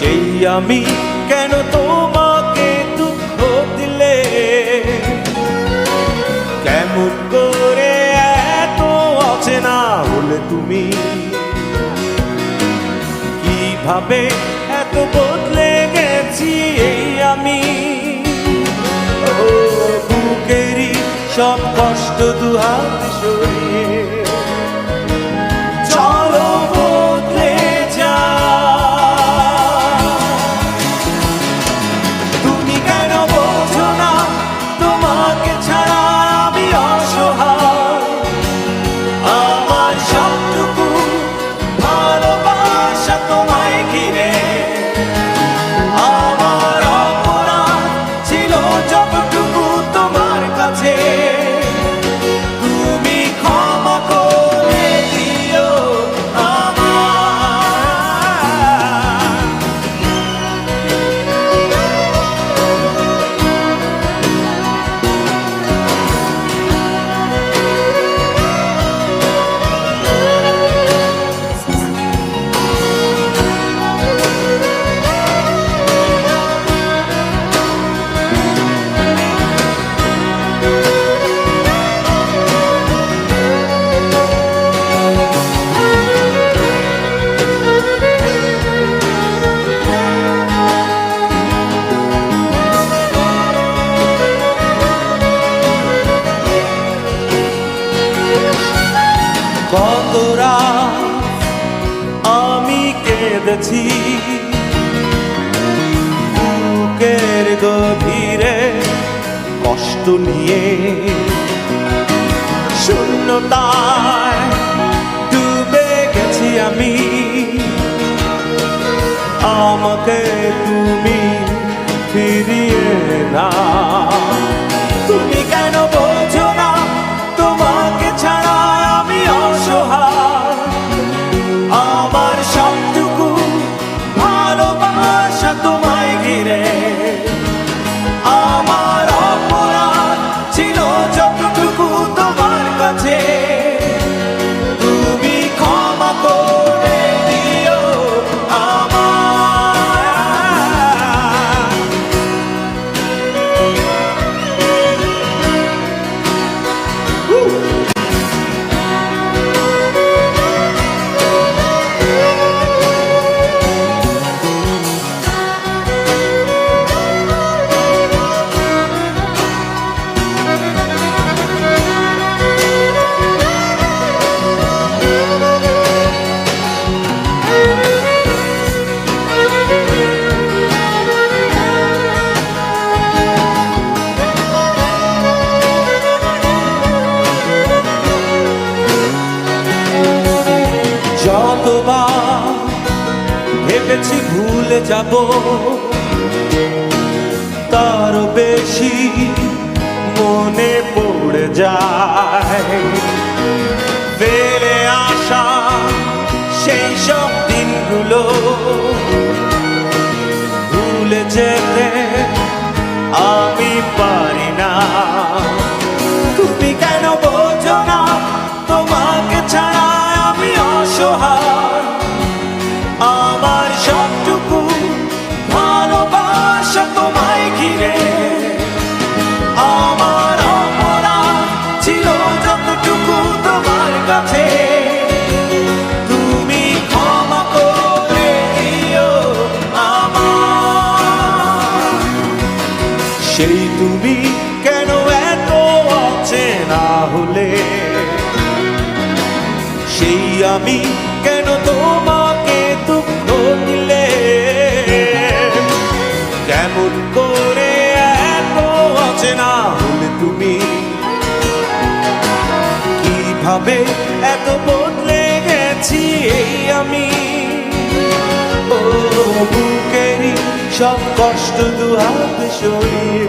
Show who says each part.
Speaker 1: সেই আমি কেন তোমাকে দুঃখ দিলে, কেমন করে এত অচেনা হলে তুমি, কিভাবে এত বদলে গেছি এই আমি। ও বুকেরই সব কষ্ট দুহাত সরিয়ে চলো বদলে যা। তুমি কেন বোঝো না তোমাকে ছাড়া আমি অসহায়, আমার সবটুকু ভালোবাসা তোমায় ঘিরে, আমার অপরাধ ছিল যতটুকু তোমার কাছে, তুমি ক্ষমা করে দিও আমায়। কত রাত আমি কেঁদেছি বুকের গভীরে কষ্ট নিয়ে, শূন্যতায় ডুবে গেছি আমি, আমাকে তুমি ফিরিয়ে না। তুমি কেন বোঝো না তোমাকে ছাড়া আমি অসহায়, আমার সবটুকু ভালোবাসা তোমায় ঘিরে, আমার অপরাধ ছিল যতটুকু তোমার কাছে, তুমি ক্ষমা করে দিও আমায়। যতবার ভেবেছি ভুলে যাব, তারও বেশি মনে পড়ে যায় ফেলে আসা সেই সব দিনগুলো, ভুলে যেতে আমি পারি না। তুমি কেন বোঝো না তোমাকে ছাড়া আমি অসহায়, আমার সবটুকু ভালোবাসা তোমায় ঘিরে, আমার অপরাধ ছিল যতটুকু তোমার কাছে, তুমি ক্ষমা করে দিও আমায়। সেই তুমি কেন এত অচেনা হলে, সেই আমি কেন তোমাকে দুঃখ দিলে, কেমন করে এত অচেনা হলে তুমি, কিভাবে এত বদলে গেছি এই আমি। ও বুকেরই সব কষ্ট দুহাত সরিয়ে